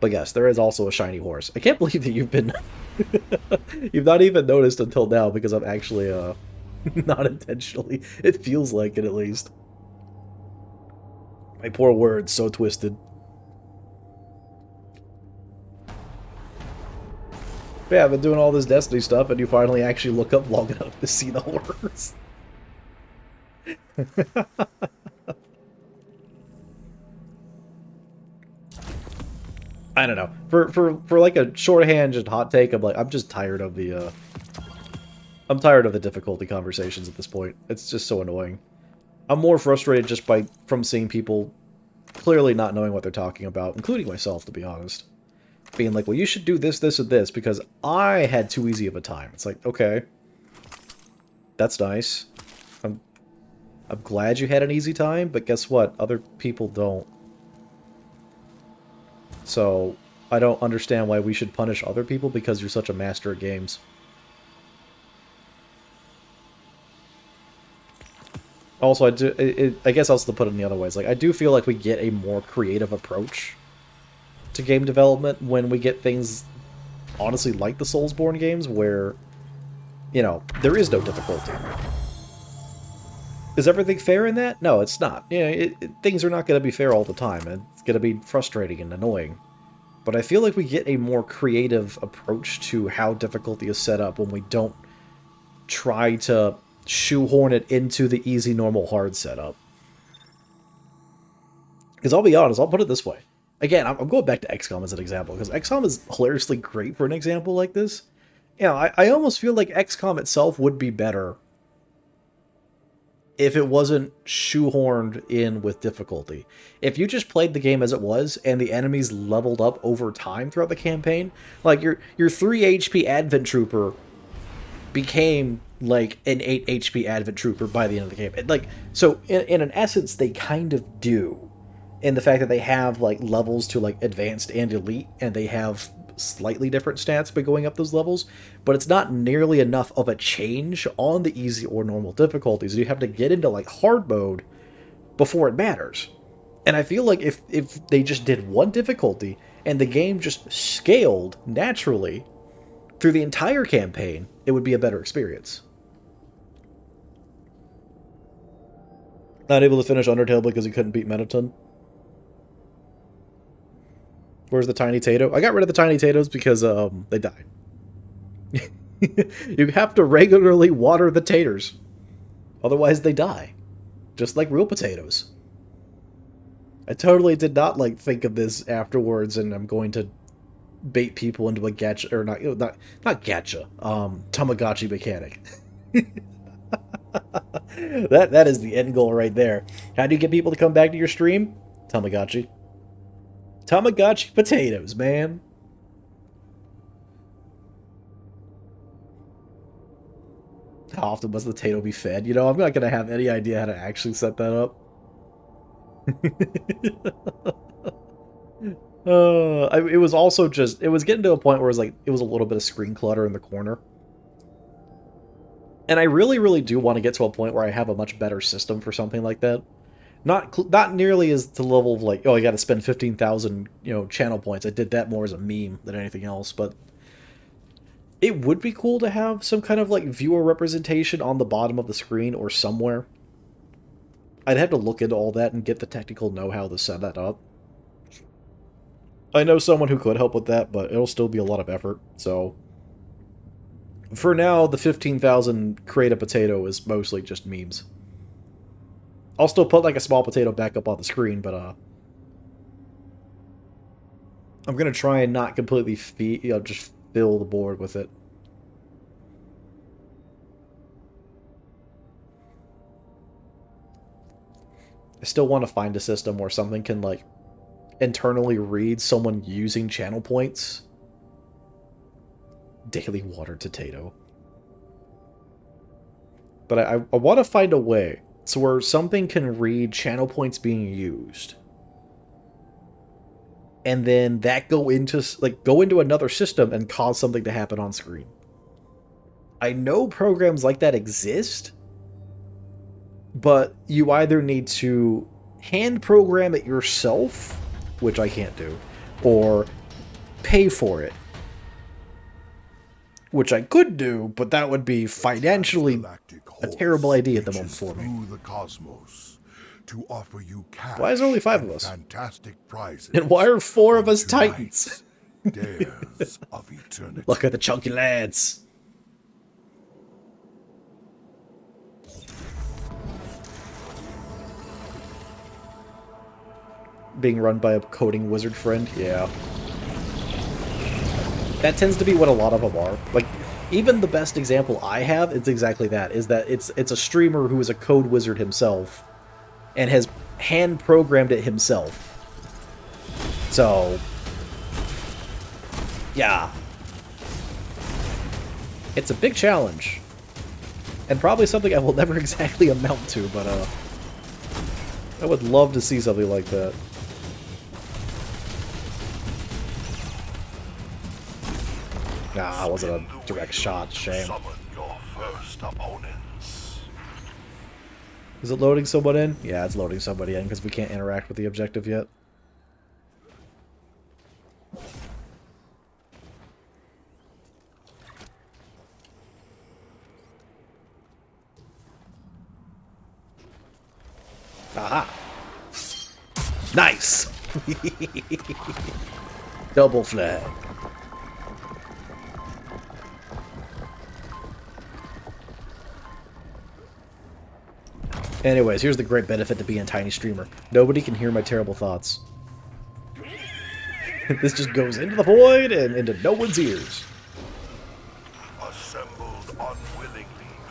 But yes, there is also a shiny horse. I can't believe that you've been... you've not even noticed until now, because I'm actually, not intentionally. It feels like it, at least. My poor words, so twisted. But yeah, I've been doing all this Destiny stuff, and you finally actually look up long enough to see the horse. I don't know. For like a shorthand and hot take, I'm just tired of the I'm tired of the difficulty conversations at this point. It's just so annoying. I'm more frustrated just from seeing people clearly not knowing what they're talking about, including myself, to be honest. Being like, well, you should do this, this, and this, because I had too easy of a time. It's like, okay. That's nice. I'm glad you had an easy time, but guess what? Other people don't. So, I don't understand why we should punish other people because you're such a master at games. Also, I guess I'll still put it in the other ways. Like, I do feel like we get a more creative approach to game development when we get things, honestly, like the Soulsborne games, where, you know, there is no difficulty. Is everything fair in that? No, it's not. You know, things are not going to be fair all the time, and it's going to be frustrating and annoying. But I feel like we get a more creative approach to how difficulty is set up when we don't try to shoehorn it into the easy, normal, hard setup. Because I'll be honest, I'll put it this way. Again, I'm going back to XCOM as an example, because XCOM is hilariously great for an example like this. You know, I almost feel like XCOM itself would be better if it wasn't shoehorned in with difficulty. If you just played the game as it was, and the enemies leveled up over time throughout the campaign, like your 3 HP Advent Trooper became like an 8 HP Advent Trooper by the end of the game. Like, so in an essence, they kind of do. In the fact that they have like levels to like advanced and elite, and they have slightly different stats by going up those levels, but it's not nearly enough of a change on the easy or normal difficulties. You have to get into like hard mode before it matters. And I feel like if they just did one difficulty and the game just scaled naturally through the entire campaign, it would be a better experience. Not able to finish Undertale because he couldn't beat Mettaton. Where's the Tiny Tato? I got rid of the Tiny Tatos because they died. You have to regularly water the taters. Otherwise they die. Just like real potatoes. I totally did not like think of this afterwards, and I'm going to bait people into a gacha, or not gacha, Tamagotchi mechanic. That is the end goal right there. How do you get people to come back to your stream? Tamagotchi. Tamagotchi potatoes, man. How often must the potato be fed? You know, I'm not going to have any idea how to actually set that up. It was also just, it was getting to a point where it was like, it was a little bit of screen clutter in the corner. And I really, really do want to get to a point where I have a much better system for something like that. Not nearly as to the level of like, oh, I got to spend 15,000, you know, channel points. I did that more as a meme than anything else, but it would be cool to have some kind of like viewer representation on the bottom of the screen or somewhere. I'd have to look into all that and get the technical know-how to set that up. I know someone who could help with that, but it'll still be a lot of effort, so for now, the 15,000 create a potato is mostly just memes. I'll still put like a small potato back up on the screen, but I'm gonna try and not completely just fill the board with it. I still want to find a system where something can like internally read someone using channel points. Daily water potato. But I want to find a way so where something can read channel points being used, and then that go into another system and cause something to happen on screen. I know programs like that exist, but you either need to hand program it yourself, which I can't do, or pay for it. Which I could do, but that would be financially a terrible idea at the moment for me. The cosmos to offer you cash. Why is there only 5 of us? Fantastic prizes. And why are 4 of us Titans? Dares of eternity. Look at the chunky lads. Being run by a coding wizard friend, yeah. That tends to be what a lot of them are. Like, even the best example I have is exactly that. Is that it's a streamer who is a code wizard himself, and has hand-programmed it himself. So, yeah. It's a big challenge. And probably something I will never exactly amount to, but I would love to see something like that. Nah, it wasn't a direct shot. Shame. Is it loading someone in? Yeah, it's loading somebody in because we can't interact with the objective yet. Aha! Nice! Double flag. Anyways, here's the great benefit to being a tiny streamer. Nobody can hear my terrible thoughts. This just goes into the void and into no one's ears. Assembled unwillingly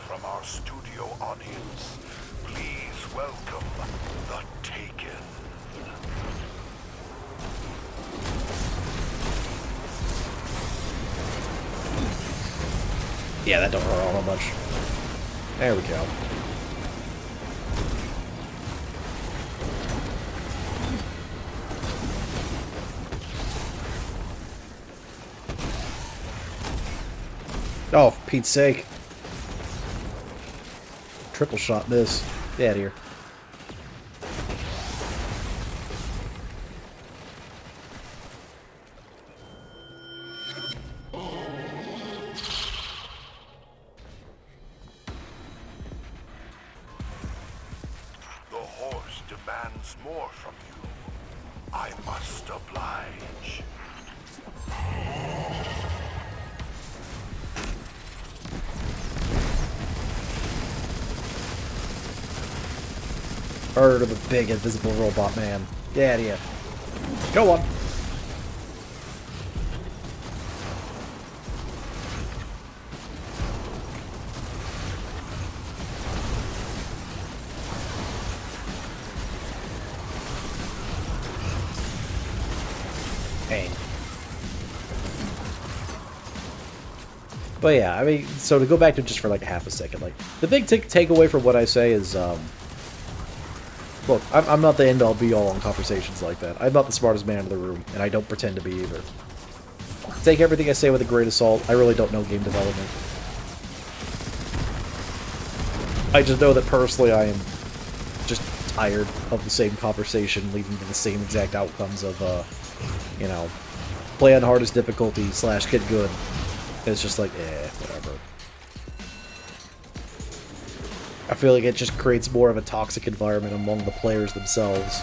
from our studio audience, please welcome the Taken. Yeah, that don't hurt all that much. There we go. Oh, for Pete's sake. Triple shot this. Get out of here. The horse demands more from you. I must oblige. Bird of the big invisible robot man. Get out of here. Go on. Pain. But yeah, I mean, so to go back to just for like a half a second, like, the big takeaway from what I say is, look, I'm not the end-all be-all on conversations like that. I'm not the smartest man in the room, and I don't pretend to be either. Take everything I say with a grain of salt. I really don't know game development. I just know that personally I am just tired of the same conversation leading to the same exact outcomes of, you know, play on hardest difficulty / get good. It's just like, whatever. I feel like it just creates more of a toxic environment among the players themselves.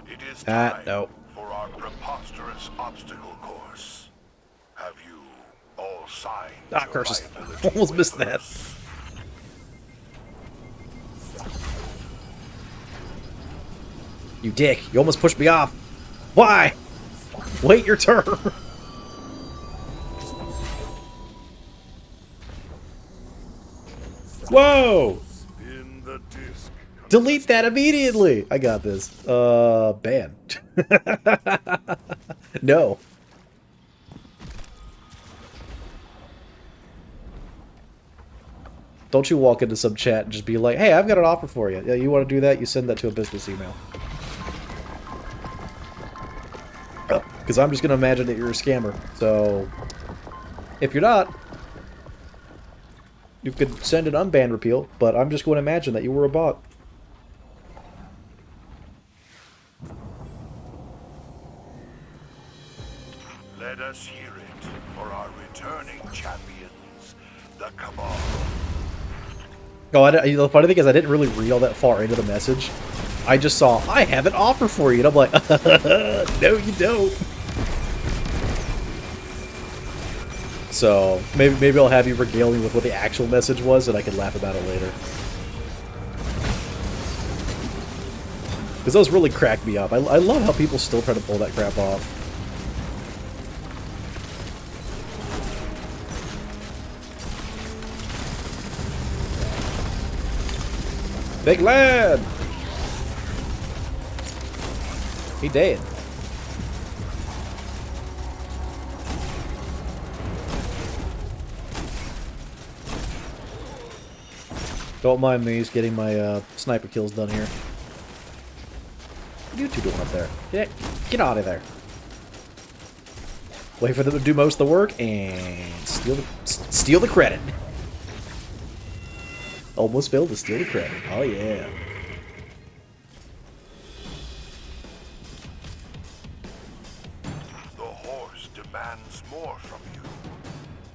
It is time No. for our preposterous obstacle course. Have you all signed? Ah, curses. Almost missed that. You dick. You almost pushed me off. Why? Wait your turn. Whoa! Spin the disc. Delete that immediately! I got this. Ban. No. Don't you walk into some chat and just be like, hey, I've got an offer for you. Yeah, you want to do that? You send that to a business email. Because I'm just going to imagine that you're a scammer. So, if you're not, you could send an unbanned repeal, but I'm just going to imagine that you were a bot. Let us hear it for our returning champions, the Cabal. Oh, the funny thing is I didn't really read all that far into the message. I just saw, I have an offer for you, and I'm like, no you don't. So, maybe I'll have you regale me with what the actual message was, and I can laugh about it later. Because those really cracked me up. I love how people still try to pull that crap off. Big lad! He dead. Don't mind me, he's getting my sniper kills done here. What are you two doing up there? Get out of there. Wait for them to do most of the work and steal the credit. Almost failed to steal the credit. Oh yeah. The horse demands more from you.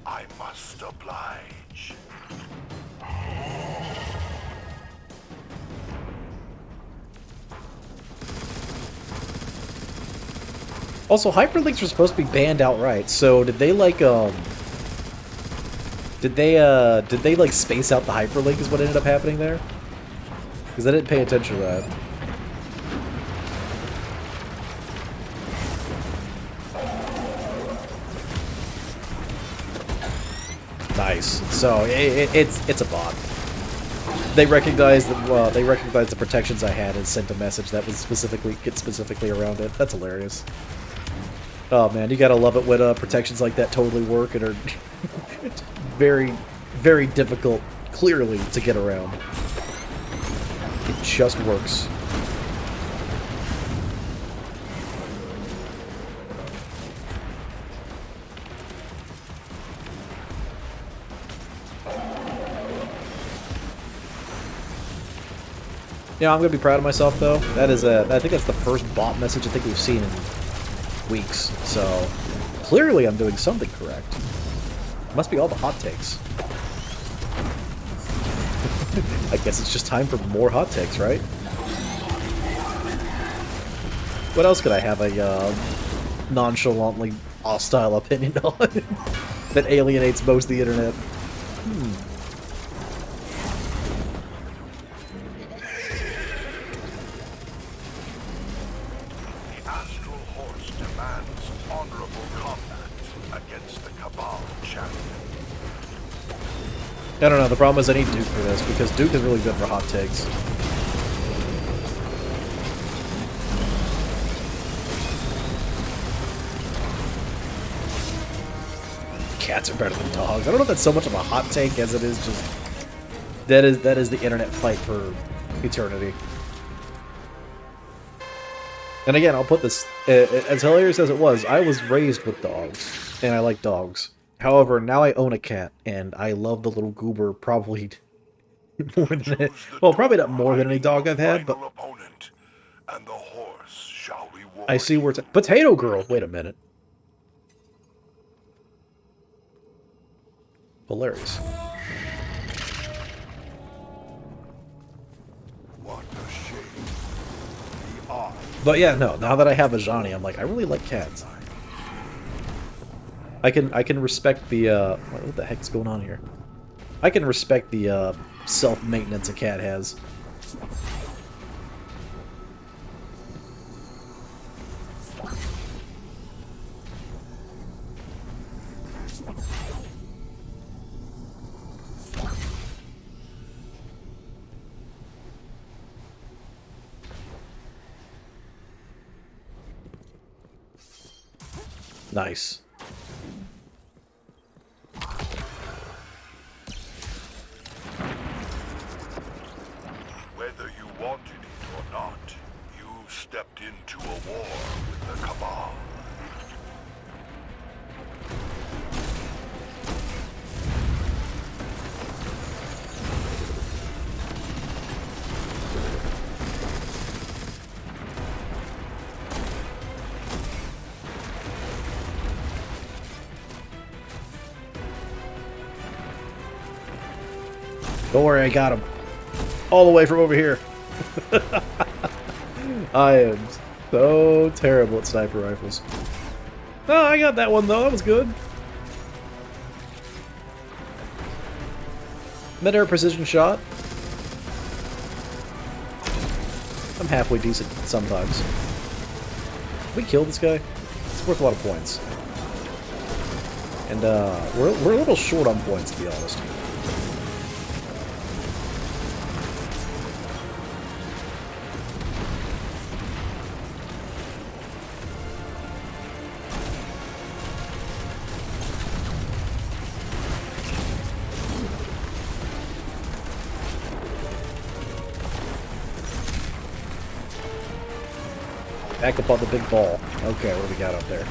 I must oblige. Also, hyperlinks are supposed to be banned outright, so did they like did they like space out the hyperlink is what ended up happening there? Because I didn't pay attention to that. Nice. So it's a bot. They recognized the protections I had and sent a message that was specifically around it. That's hilarious. Oh man, you gotta love it when protections like that totally work and are very, very difficult, clearly, to get around. It just works. Yeah, I'm gonna be proud of myself though. That is I think that's the first bot message I think we've seen in weeks. So clearly I'm doing something correct. Must be all the hot takes. I guess it's just time for more hot takes, right? What else could I have a nonchalantly hostile opinion on that alienates most of the internet? The Astral Horse demands honorable combat against the Cabal champion. I don't know, the problem is I need Duke for this, because Duke is really good for hot takes. Cats are better than dogs. I don't know if that's so much of a hot take as it is just... That is the internet fight for eternity. And again, I'll put this... as hilarious as it was, I was raised with dogs, and I like dogs. However, now I own a cat, and I love the little goober probably more than it. Well, probably not more than any dog I've had, but Opponent, and the horse shall reward I see where it's at. Potato Girl! Wait a minute. Hilarious. What a shame. The odds. But yeah, no, now that I have a Johnny, I'm like, I really like cats. I can respect the, what the heck's going on here? I can respect the, self-maintenance a cat has. Nice. Whether you wanted it or not, you stepped into a war with the Cabal. Don't worry, I got him. All the way from over here. I am so terrible at sniper rifles. Oh, I got that one though. That was good. Mid-air precision shot. I'm halfway decent sometimes. We killed this guy. It's worth a lot of points. And we're a little short on points, to be honest. Back up on the big ball. Okay, what do we got up there?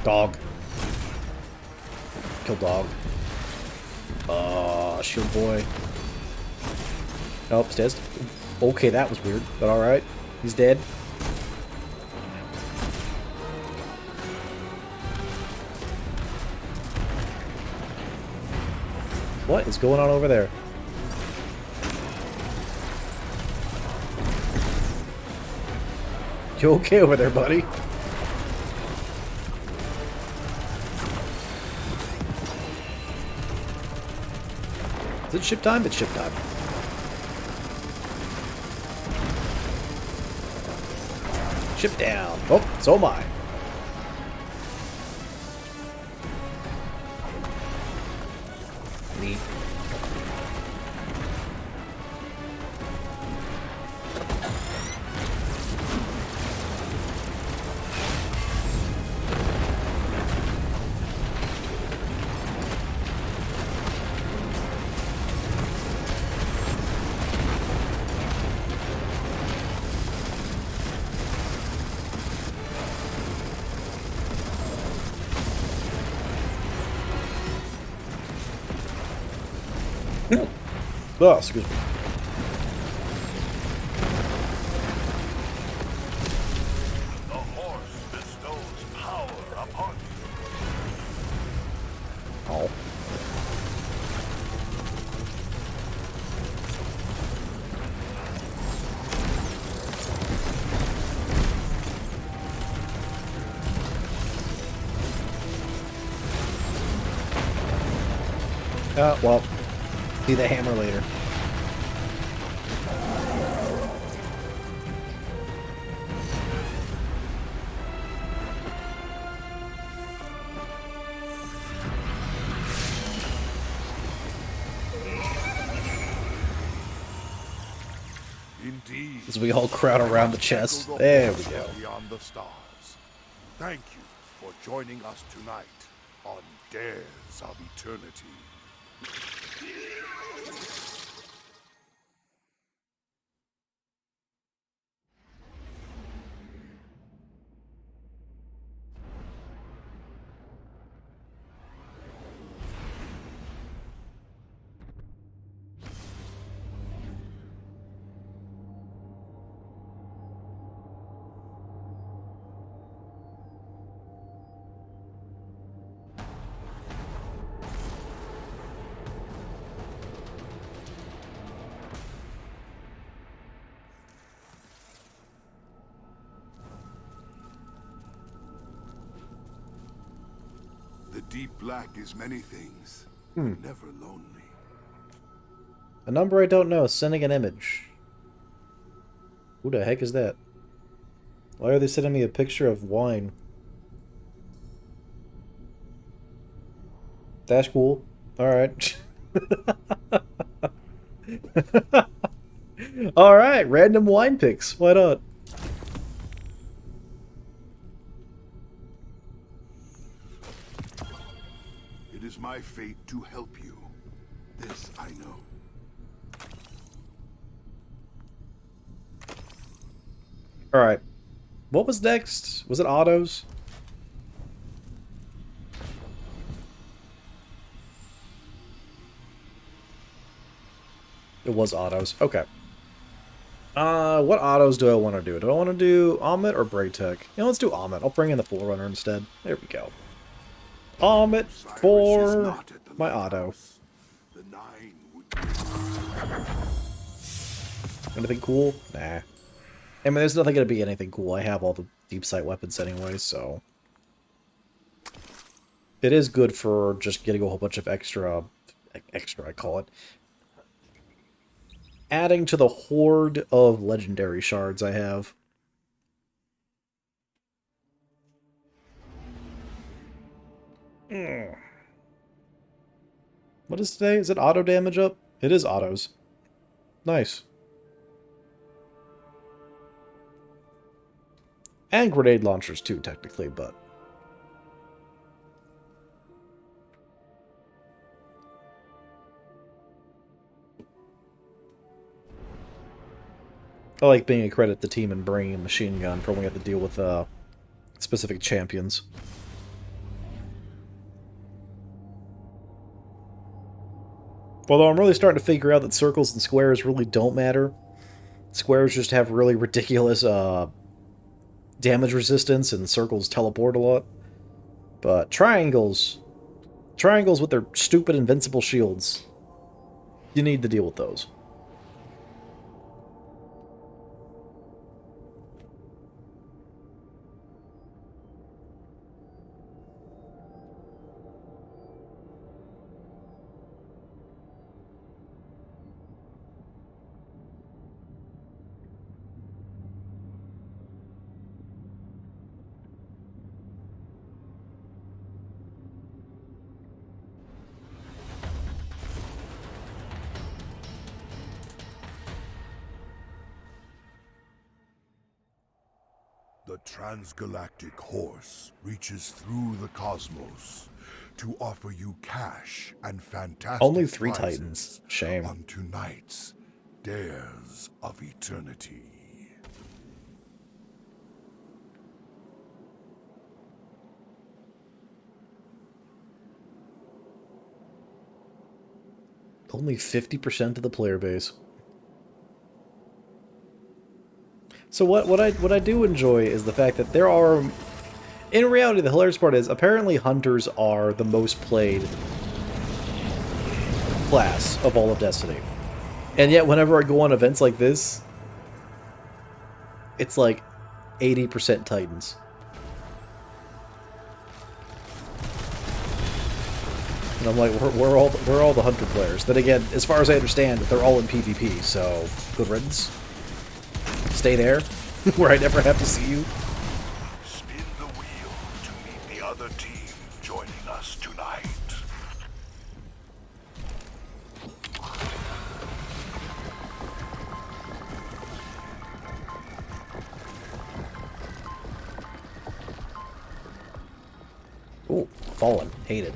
Dog. Kill dog. Shield boy. Nope, he's dead. Okay, that was weird, but alright. He's dead. What is going on over there? You okay over there, buddy? Is it ship time? It's ship time. Ship down. Oh, so am I. Neat. Oh, excuse me. The horse bestows power upon you. Oh. Well, see the hammer later. Indeed. As we all crowd around the chest. There we go. Beyond the stars. Thank you for joining us tonight on Dares of Eternity. The deep black is many things, never lonely. A number I don't know, sending an image. Who the heck is that? Why are they sending me a picture of wine? That's cool. Alright. Alright, random wine pics. Why not? It is my fate to help you. This I know. Alright. What was next? Was it autos? It was autos. Okay. What autos do I want to do? Do I want to do Omit or Braytech? Let's do Omit. I'll bring in the Forerunner instead. There we go. Omit for my auto. The Nine would Anything cool? Nah. I mean, there's nothing going to be anything cool. I have all the deep sight weapons anyway, so... It is good for just getting a whole bunch of extra, I call it, adding to the horde of legendary shards I have. What is today? Is it auto damage up? It is autos. Nice. And grenade launchers too, technically, but... I like being a credit to team and bringing a machine gun for when we have to deal with specific champions. Although I'm really starting to figure out that circles and squares really don't matter. Squares just have really ridiculous damage resistance, and circles teleport a lot. But triangles with their stupid invincible shields, you need to deal with those. The transgalactic horse reaches through the cosmos to offer you cash and fantastic Only 3 prizes Titans. Shame. on tonight's Dares of Eternity. Only 50% of the player base. So what I do enjoy is the fact that there are... In reality, the hilarious part is, apparently hunters are the most played class of all of Destiny. And yet, whenever I go on events like this, it's like 80% Titans. And I'm like, we're all the hunter players. Then again, as far as I understand, they're all in PvP, so good riddance. Stay there, where I never have to see you. Spin the wheel to meet the other team joining us tonight. Ooh, fallen. Hate it.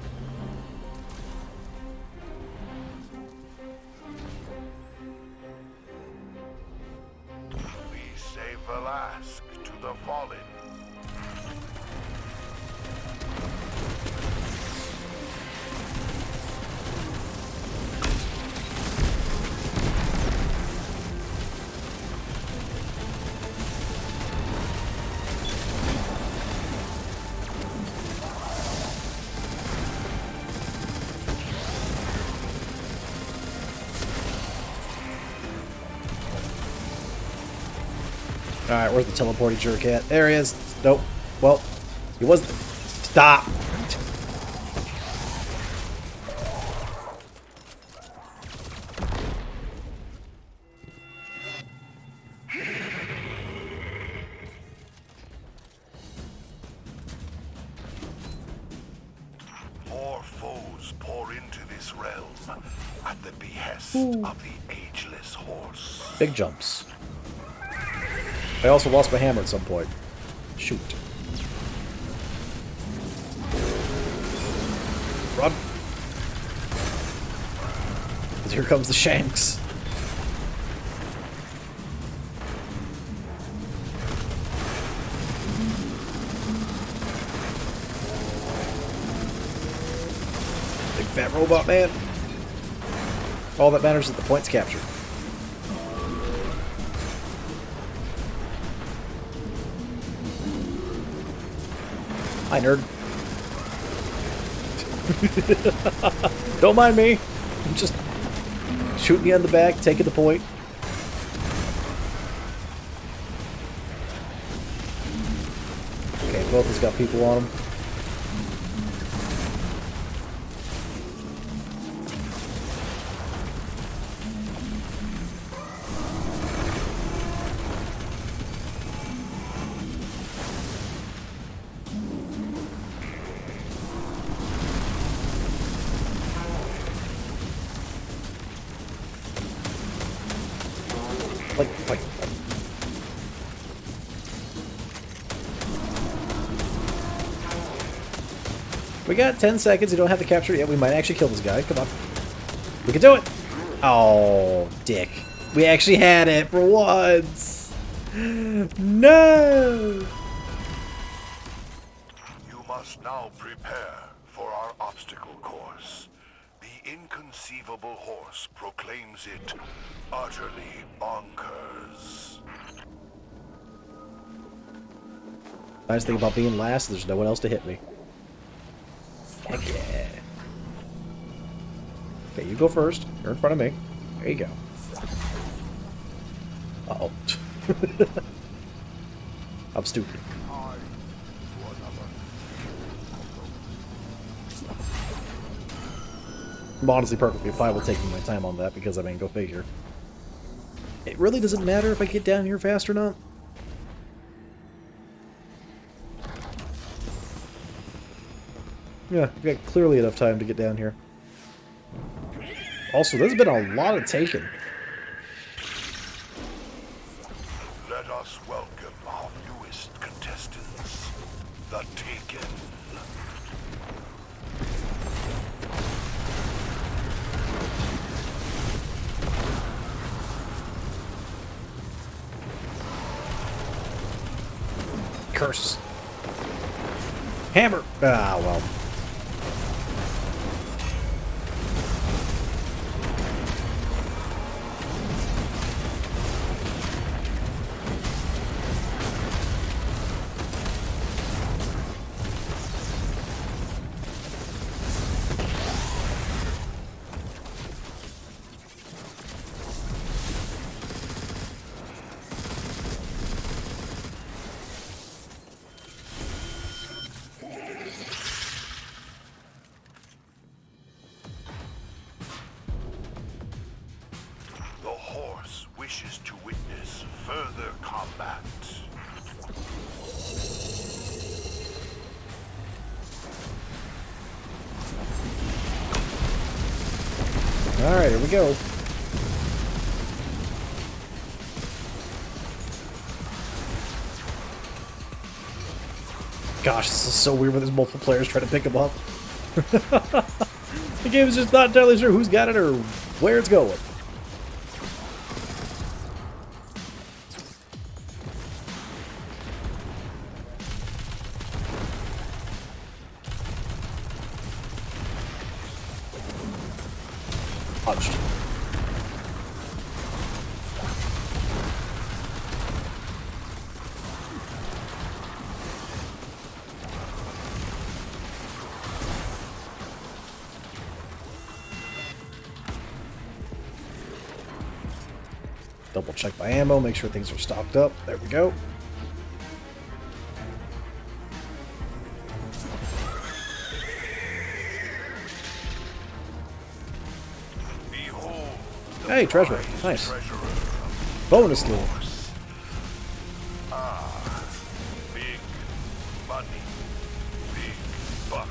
We say Velasque to the fallen. Alright, where's the teleporting jerk at? There he is. Nope. Well, he was... Stop! More foes pour into this realm at the behest of the ageless horse. Big jumps. I also lost my hammer at some point. Shoot. Run! Because here comes the Shanks. Big fat robot man. All that matters is the points captured. Hi, nerd. Don't mind me. I'm just Shooting you in the back, taking the point. Okay, both has got people on them. Like. We got 10 seconds. We don't have to capture it yet. We might actually kill this guy. Come on. We can do it. Oh, dick. We actually had it for once. No. You must now prepare for our obstacle course. The inconceivable horse proclaims it utterly bonkers. Nice thing about being last, there's no one else to hit me. Heck yeah. Okay, you go first. You're in front of me. There you go. Uh-oh. I'm stupid. I'm honestly perfectly fine with taking my time on that because, I mean, go figure. It really doesn't matter if I get down here fast or not. Yeah, we've got clearly enough time to get down here. Also, there's been a lot of taken. Let us welcome our newest contestants, the Taken. Curse. Hammer! Ah, well. The horse wishes to witness further combat. Alright, here we go. Gosh, this is so weird when there's multiple players trying to pick him up. The game is just not entirely sure who's got it or where it's going. Punched. Double check my ammo, make sure things are stocked up. There we go. Behold, Hey, treasure. Nice. treasurer. Bonus loot. Ah, big money, big bucks,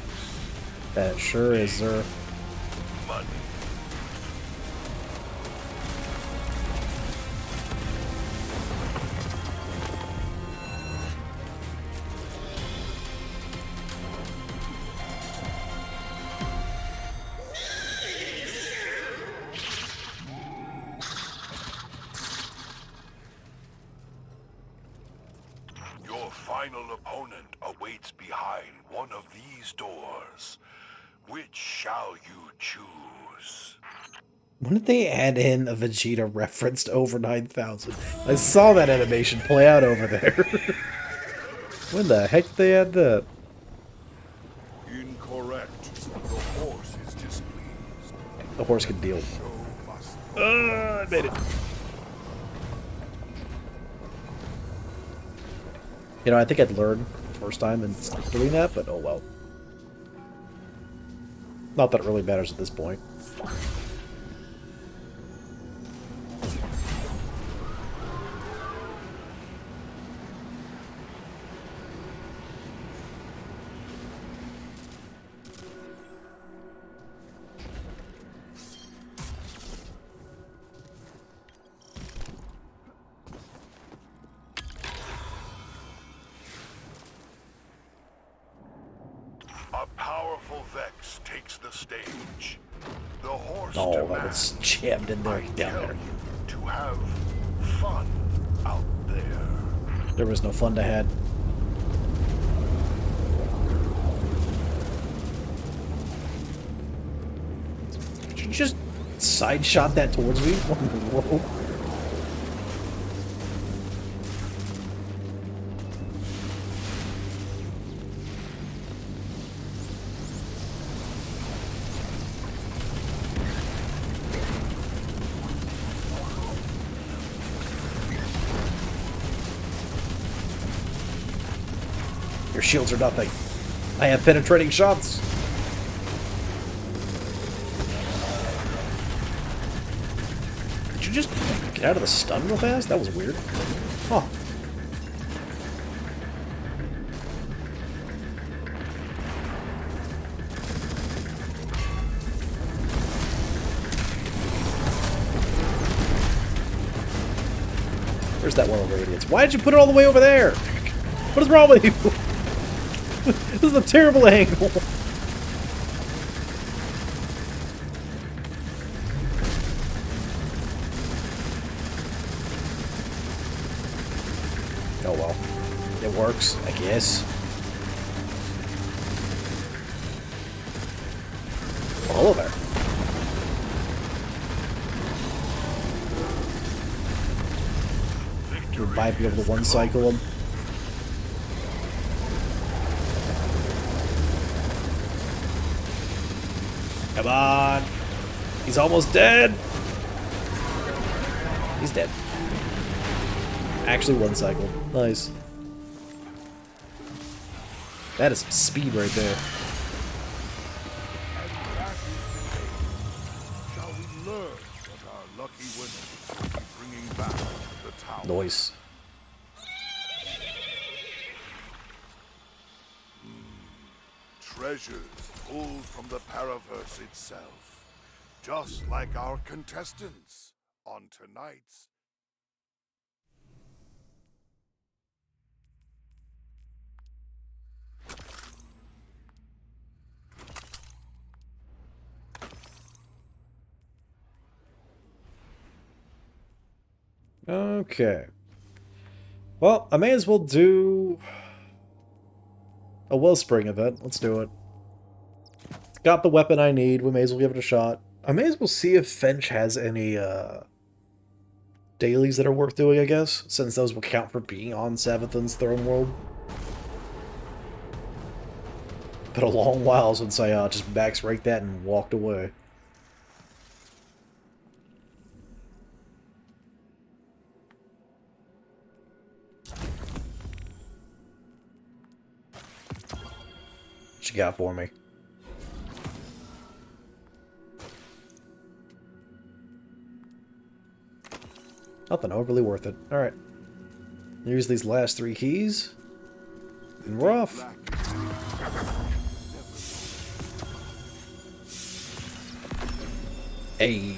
That sure is, sir. money. Your final opponent awaits behind one of these doors. Which shall you choose? When did they add in a Vegeta reference to over 9,000? I saw that animation play out over there. When the heck did they add that? Incorrect. The horse is displeased. The horse can deal. Show must I made it. You know, I think I'd learn the first time and stop doing that, but oh well. Not that it really matters at this point. A powerful Vex takes the stage. The horse Oh, that was jammed in there, I down tell there. you to have fun out there. There was no fun to had. Did you just side shot that towards me? Whoa. Your shields are nothing. I have penetrating shots. Did you just get out of the stun real fast? That was weird. Huh. Where's that one of the radiance? Why did you put it all the way over there? What is wrong with you? This is a terrible angle. Oh well. It works, I guess. Hello there. You might be able to one-cycle him. Come on! He's almost dead! He's dead. Actually one cycle. Nice. That is some speed right there. Shall we learn what our lucky winners will be bringing back to the tower? Noise. Treasures pulled from the Paraverse itself, just like our contestants on tonight's. Okay. Well, I may as well do a Wellspring event. Let's do it. Got the weapon I need. We may as well give it a shot. I may as well see if Finch has any dailies that are worth doing, I guess, since those will count for being on Savathun's Throne World. Been a long while since I just max raked that and walked away. What you got for me? Nothing overly worth it. Alright. Use these last 3 keys. And we're off. Hey,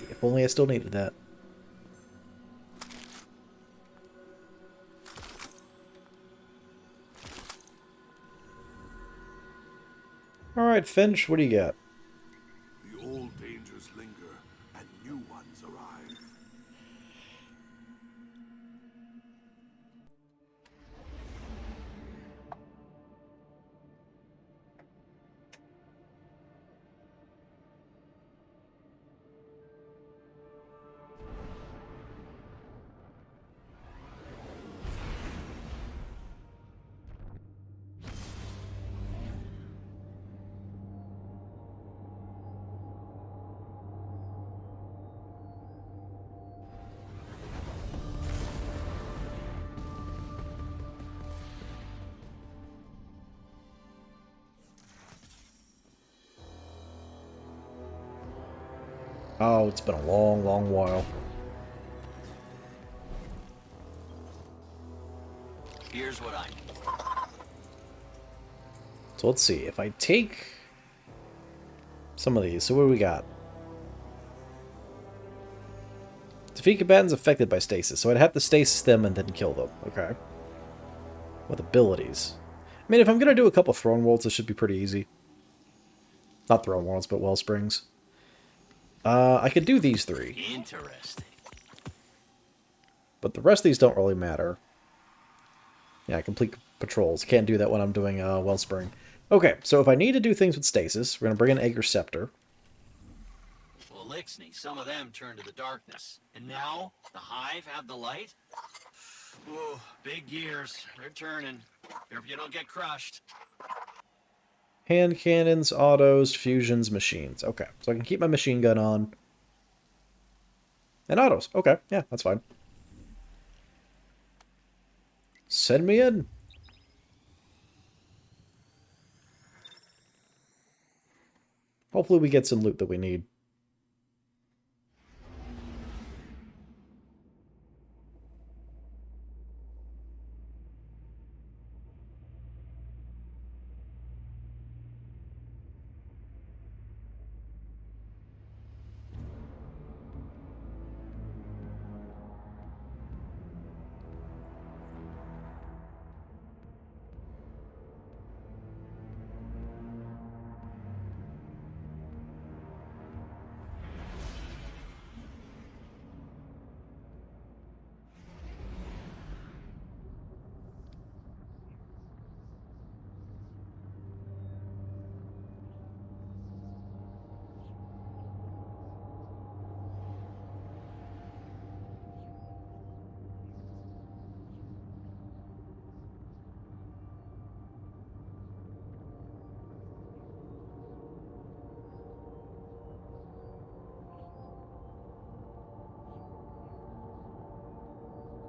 if only I still needed that. Alright, Finch, what do you got? The old dangers linger, and new ones arrive. Oh, it's been a long, long while. Here's what I need. So let's see. If I take some of these, so what do we got? Defeat combatants affected by stasis. So I'd have to stasis them and then kill them. Okay. With abilities. I mean, if I'm going to do a couple throne worlds, this should be pretty easy. Not throne worlds, but Wellsprings. I could do these 3. Interesting. But the rest of these don't really matter. Yeah, complete patrols. Can't do that when I'm doing Wellspring. Okay, so if I need to do things with stasis, we're going to bring in Aegir Scepter. Well, Lixney, some of them turned to the darkness. And now, the Hive have the light? Ooh, big gears. They're turning. Here if you don't get crushed. Hand cannons, autos, fusions, machines. Okay, so I can keep my machine gun on. And autos. Okay, yeah, that's fine. Send me in. Hopefully we get some loot that we need.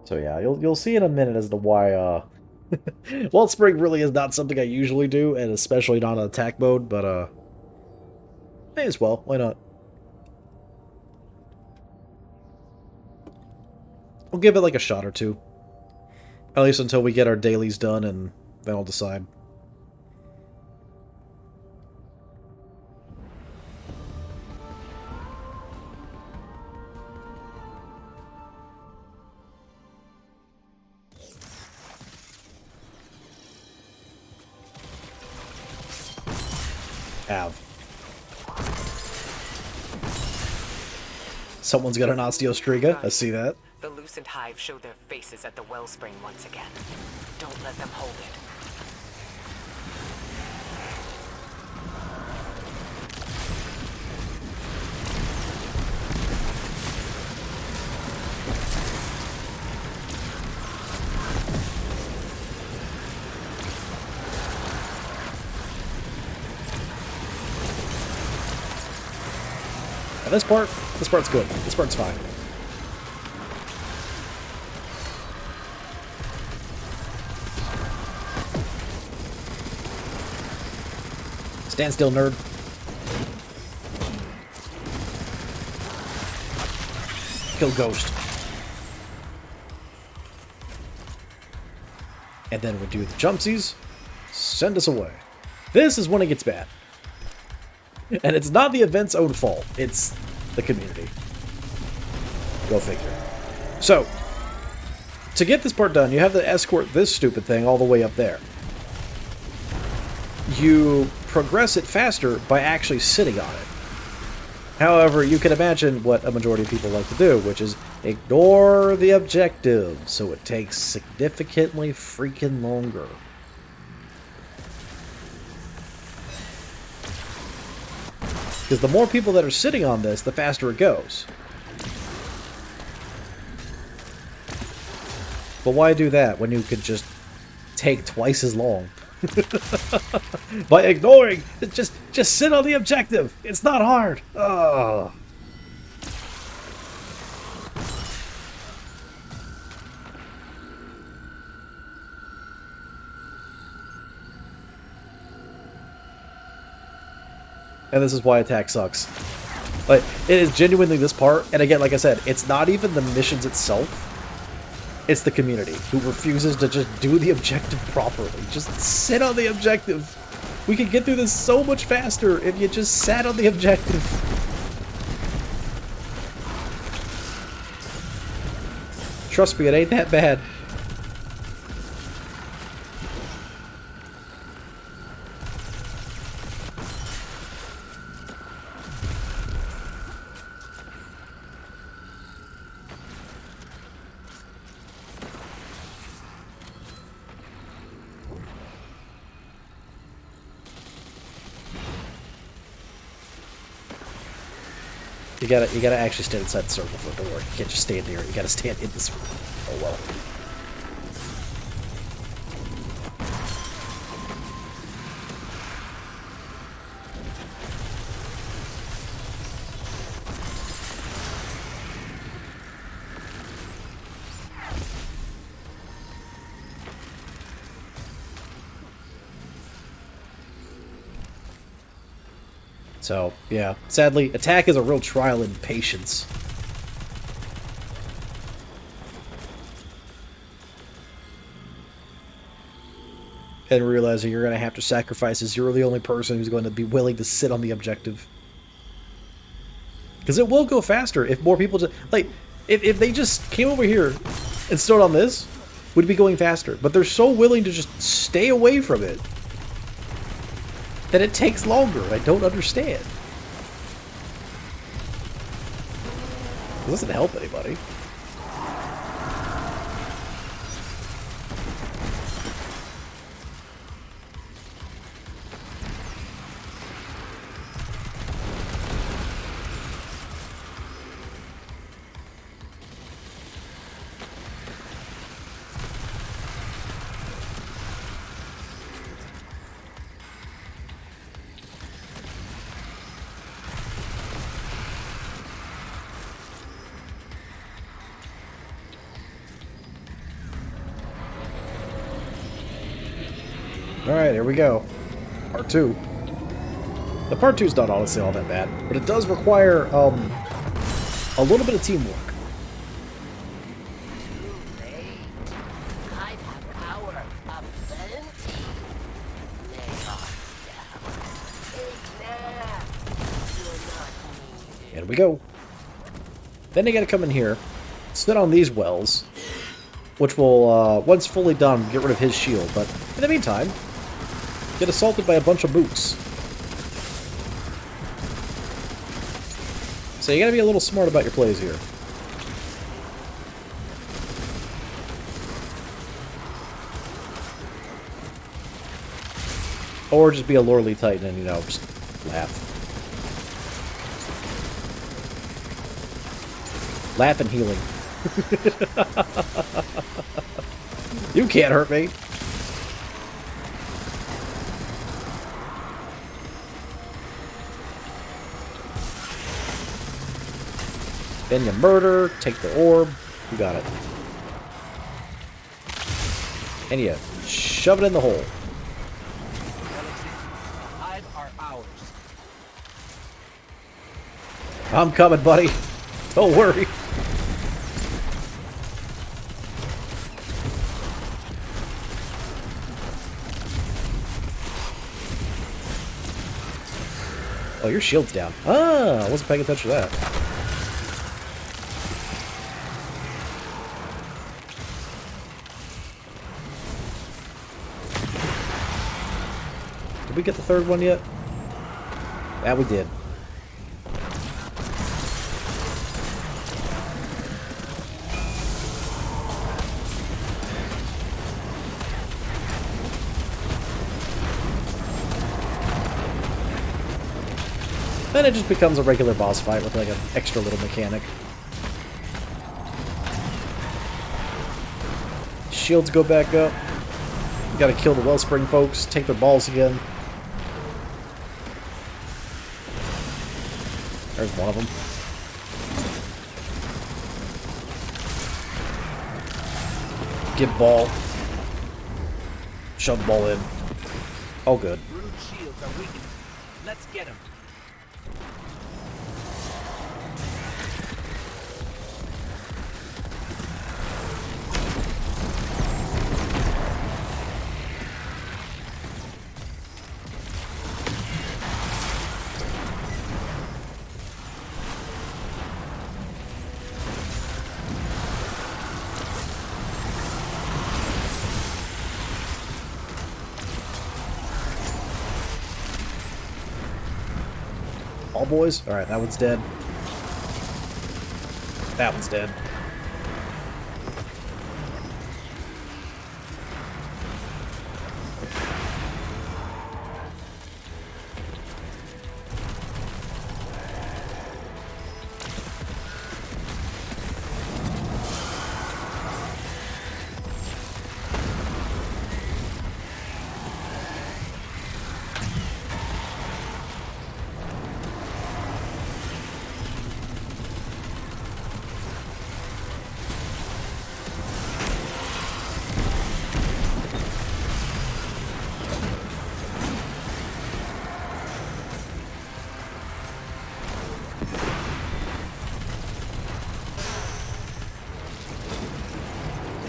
So yeah, you'll see in a minute as to why Wellspring really is not something I usually do, and especially not on attack mode, but may as well, why not? We'll give it like a shot or two. At least until we get our dailies done, and then I'll decide. Have. Someone's got an Osteostriga. I see that. The Lucent Hive show their faces at the Wellspring once again. Don't let them hold it. Now this part's good. This part's fine. Stand still, nerd. Kill Ghost. And then we do the jumpsies. Send us away. This is when it gets bad. And it's not the event's own fault. It's the community. Go figure. So, to get this part done, you have to escort this stupid thing all the way up there. You progress it faster by actually sitting on it. However, you can imagine what a majority of people like to do, which is ignore the objective, so it takes significantly freaking longer. Because the more people that are sitting on this, the faster it goes. But why do that when you could just take twice as long? By ignoring, just sit on the objective. It's not hard. Ugh. And this is why attack sucks. Like, it is genuinely this part, and again, like I said, it's not even the missions itself. It's the community who refuses to just do the objective properly. Just sit on the objective. We could get through this so much faster if you just sat on the objective. Trust me, it ain't that bad. You gotta actually stand inside the circle for it to work. You can't just stand near it. You gotta stand in the circle. Oh well. So, yeah. Sadly, attack is a real trial in patience. And realizing you're going to have to sacrifice as you're the only person who's going to be willing to sit on the objective. Because it will go faster if more people just... Like, if they just came over here and stood on this, we'd be going faster. But they're so willing to just stay away from it that it takes longer. I don't understand. It doesn't help anybody. Alright, here we go. Part 2. The part 2 is not honestly all that bad, but it does require, a little bit of teamwork. Here we go. Then you gotta come in here, sit on these wells, which will, once fully done, get rid of his shield, but in the meantime, get assaulted by a bunch of mooks. So you gotta be a little smart about your plays here. Or just be a lordly titan and, you know, just laugh. Laugh and healing. You can't hurt me. Then you murder, take the orb. You got it. And you shove it in the hole. I'm coming, buddy. Don't worry. Oh, your shield's down. Ah, I wasn't paying attention to that. Did we get the third one yet? Yeah, we did. Then it just becomes a regular boss fight with like an extra little mechanic. Shields go back up. You gotta kill the Wellspring folks, take their balls again. There's one of them. Give ball. Shove ball in. Oh, good. Brood shields are weakened. Let's get him. All boys? Alright, that one's dead. That one's dead.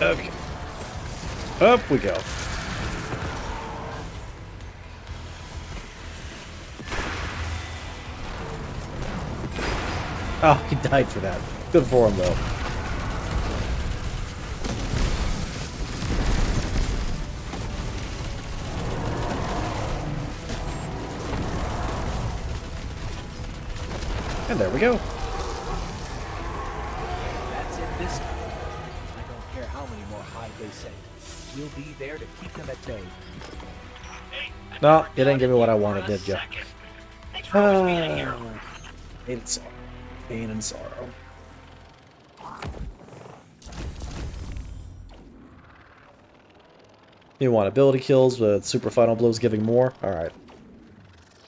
Okay. Up we go. Oh, he died for that. Good for him, though. And there we go. That's it this time. I don't care how many more hive they send. We'll be there to keep them at bay. No, you didn't give me what I wanted, did you? Thanks for always being a hero. Pain and sorrow. Pain and sorrow. You want ability kills with super final blows giving more? Alright.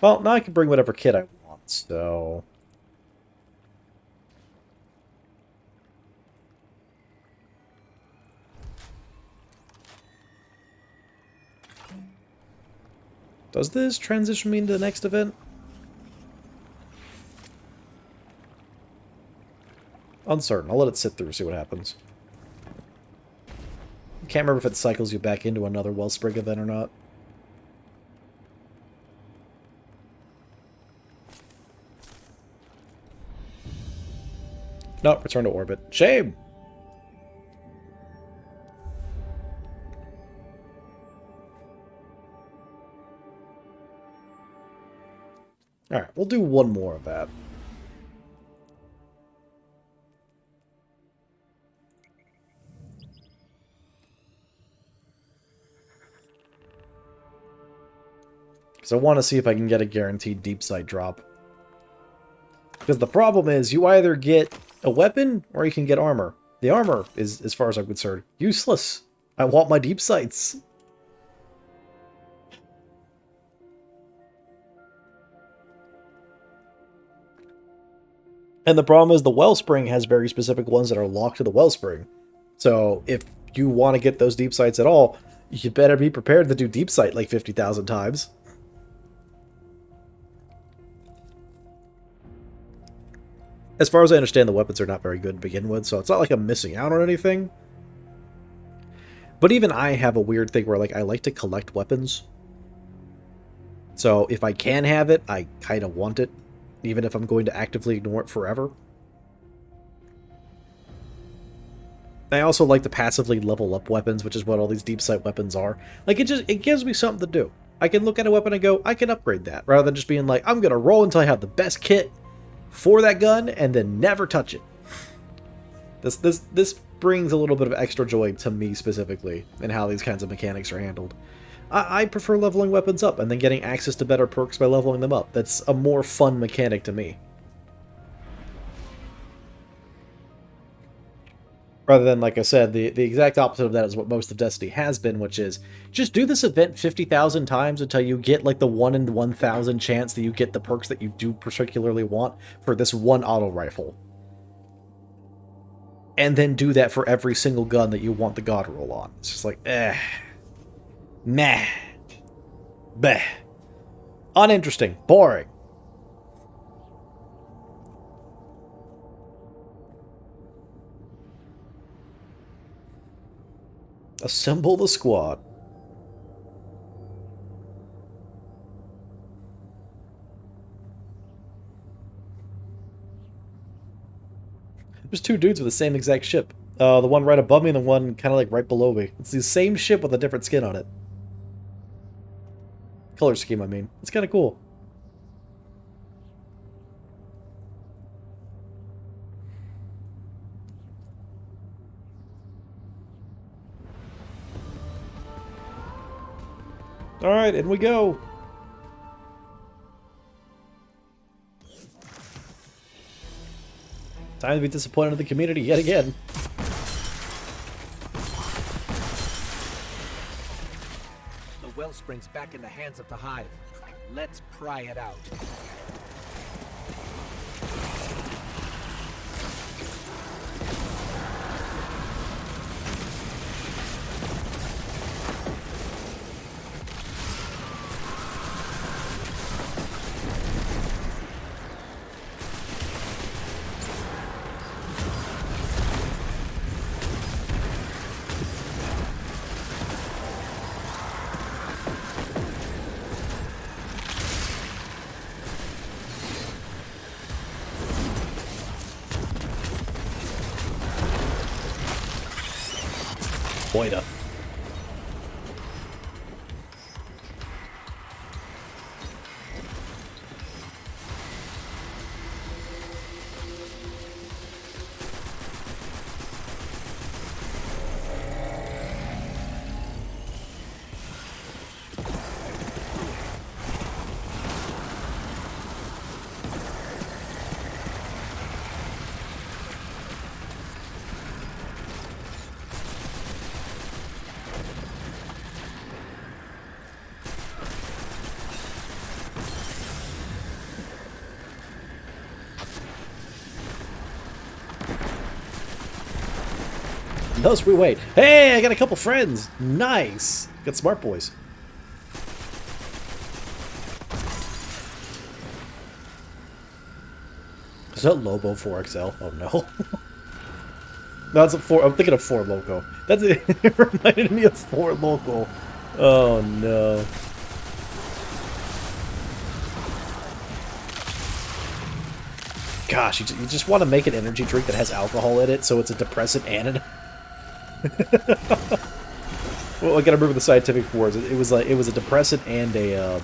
Well, now I can bring whatever kit I want, so... Does this transition me into the next event? Uncertain. I'll let it sit through, see what happens. Can't remember if it cycles you back into another Wellspring event or not. Nope, return to orbit. Shame! Alright, we'll do one more of that. Because I want to see if I can get a guaranteed deep sight drop. Because the problem is, you either get a weapon, or you can get armor. The armor is, as far as I'm concerned, useless. I want my deep sights. And the problem is the Wellspring has very specific ones that are locked to the Wellspring. So if you want to get those deep sights at all, you better be prepared to do deep sight like 50,000 times. As far as I understand, the weapons are not very good to begin with, so it's not like I'm missing out on anything. But even I have a weird thing where like I like to collect weapons. So if I can have it, I kind of want it. Even if I'm going to actively ignore it forever. I also like to passively level up weapons, which is what all these deep sight weapons are. Like, it gives me something to do. I can look at a weapon and go, I can upgrade that, rather than just being like, I'm gonna roll until I have the best kit for that gun, and then never touch it. This brings a little bit of extra joy to me specifically, in how these kinds of mechanics are handled. I prefer leveling weapons up and then getting access to better perks by leveling them up. That's a more fun mechanic to me. Rather than, like I said, the exact opposite of that is what most of Destiny has been, which is just do this event 50,000 times until you get like the 1 in 1,000 chance that you get the perks that you do particularly want for this one auto rifle. And then do that for every single gun that you want the God roll on. It's just like, meh. Bleh. Uninteresting. Boring. Assemble the squad. There's two dudes with the same exact ship. The one right above me and the one kind of like right below me. It's the same ship with a different skin on it. Color scheme, I mean. It's kind of cool. Alright, in we go. Time to be disappointed in the community yet again. The Wellspring's back in the hands of the Hive. Let's pry it out. Boida. Thus we wait. Hey, I got a couple friends. Nice. Got smart boys. Is that Lobo 4XL? Oh no. That's a 4. I'm thinking of 4 Loco. That's it. It reminded me of 4 Loco. Oh no. Gosh, you just want to make an energy drink that has alcohol in it, so it's a depressant and an... Well, I gotta remember the scientific words. It was a depressant and a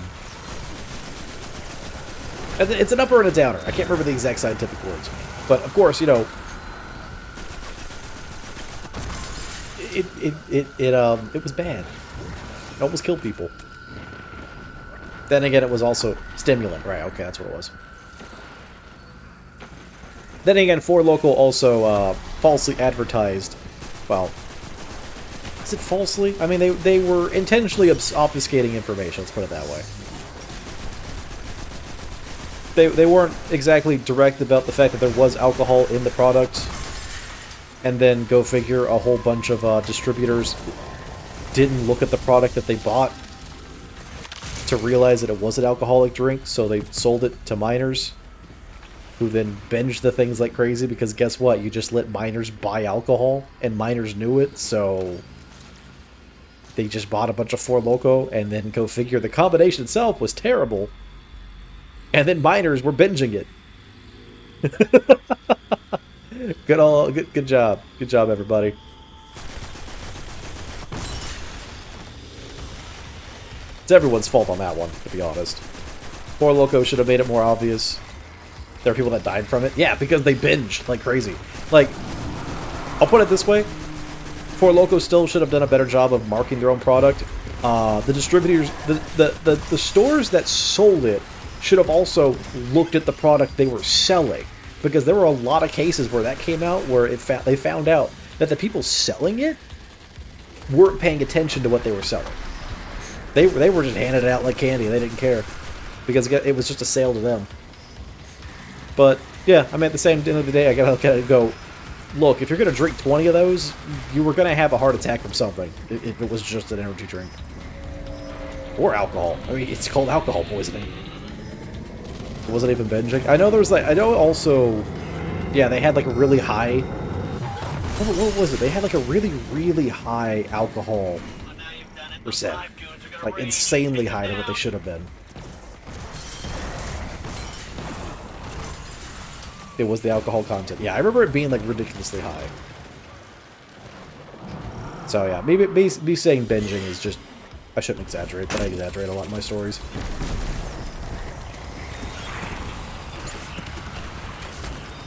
it's an upper and a downer. I can't remember the exact scientific words, but of course, you know, it was bad. It almost killed people. Then again, it was also stimulant, right? Okay, that's what it was. Then again, 4 Local also falsely advertised. Well, is it falsely? I mean, they were intentionally obfuscating information, let's put it that way. They weren't exactly direct about the fact that there was alcohol in the product, and then go figure, a whole bunch of distributors didn't look at the product that they bought to realize that it was an alcoholic drink, so they sold it to minors, who then binged the things like crazy, because guess what? You just let minors buy alcohol, and minors knew it, so they just bought a bunch of 4 Loco, and then go figure the combination itself was terrible, and then minors were binging it. Good job. Good job, everybody. It's everyone's fault on that one, to be honest. 4 Loco should have made it more obvious. There are people that died from it. Yeah, because they binged like crazy. Like, I'll put it this way. 4 Loco still should have done a better job of marketing their own product. The distributors, the stores that sold it should have also looked at the product they were selling. Because there were a lot of cases where that came out, where they found out that the people selling it weren't paying attention to what they were selling. They were just handing it out like candy. They didn't care. Because it was just a sale to them. But, yeah, I mean, at the same end of the day, I gotta kind of go, look, if you're gonna drink 20 of those, you were gonna have a heart attack from something, if it was just an energy drink. Or alcohol. I mean, it's called alcohol poisoning. It wasn't even binging. I know there was, like, I know also, yeah, they had, like, a really high, what was it? They had, like, a really, really high alcohol percent. Like, insanely higher than what they should have been. It was the alcohol content. Yeah, I remember it being, like, ridiculously high. So, yeah, maybe me saying binging is just... I shouldn't exaggerate, but I exaggerate a lot in my stories.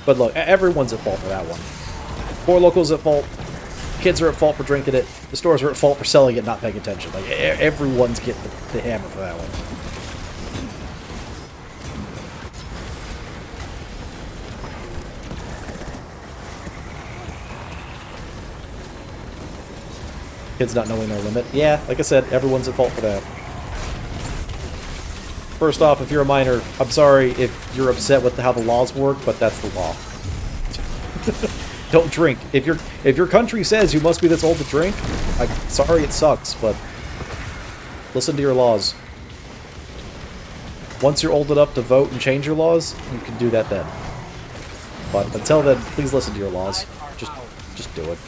But look, everyone's at fault for that one. 4 Local's at fault. Kids are at fault for drinking it. The stores are at fault for selling it, not paying attention. Like, everyone's getting the hammer for that one. Kids not knowing their limit. Yeah, like I said, everyone's at fault for that. First off, if you're a minor, I'm sorry if you're upset with how the laws work, but that's the law. Don't drink. If your country says you must be this old to drink, I'm sorry it sucks, but listen to your laws. Once you're old enough to vote and change your laws, you can do that then. But until then, please listen to your laws. Just do it.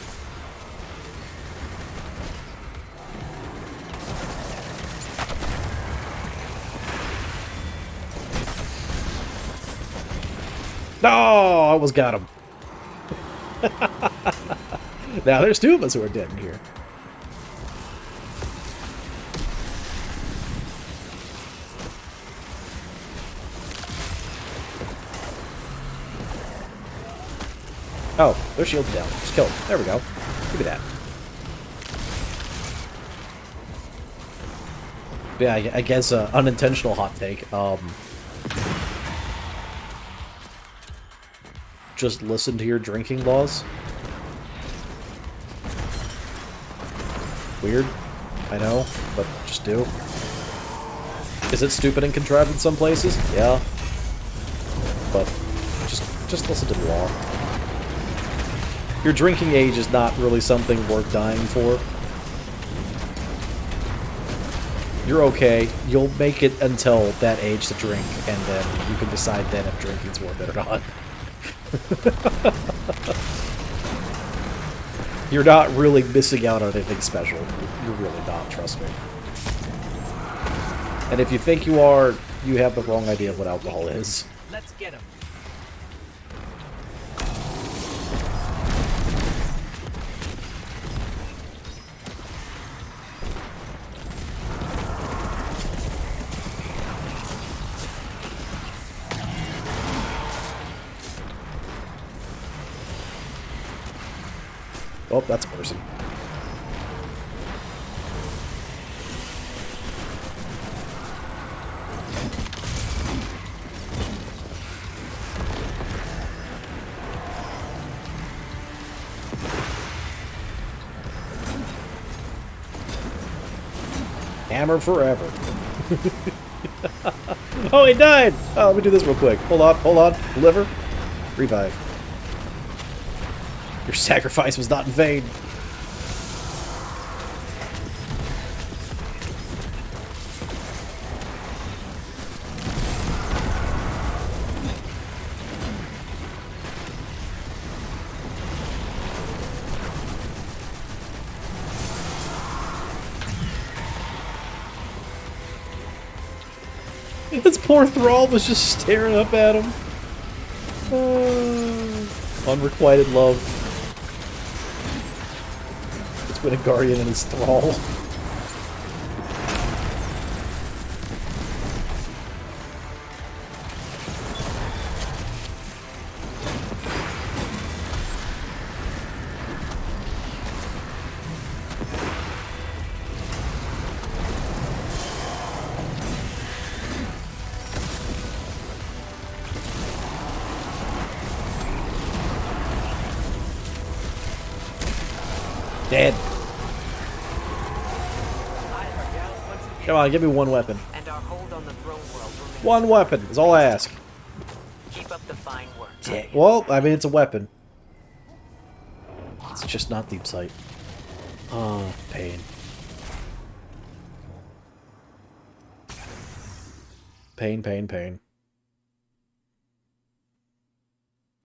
No, I almost got him. Now there's two of us who are dead in here. Oh, their shield's down. Just kill them. There we go. Give me that. Yeah, I guess unintentional hot take. Just listen to your drinking laws. Weird, I know, but just do. Is it stupid and contrived in some places? Yeah. But just listen to the law. Your drinking age is not really something worth dying for. You're okay. You'll make it until that age to drink, and then you can decide then if drinking's worth it or not. You're not really missing out on anything special. You're really not, trust me. And if you think you are, you have the wrong idea of what alcohol is. Let's get him. Oh, that's a person. Hammer forever. Oh, he died! Oh, let me do this real quick. Hold on. Liver. Revive. Your sacrifice was not in vain. This poor thrall was just staring up at him. Unrequited love. Between a guardian and his thrall. Dead. Come on, give me one weapon. And our hold on the throne world remains. One weapon is all I ask. Keep up the fine work. Yeah. Well, I mean, it's a weapon. It's just not deep sight. Oh, pain. Pain, pain, pain.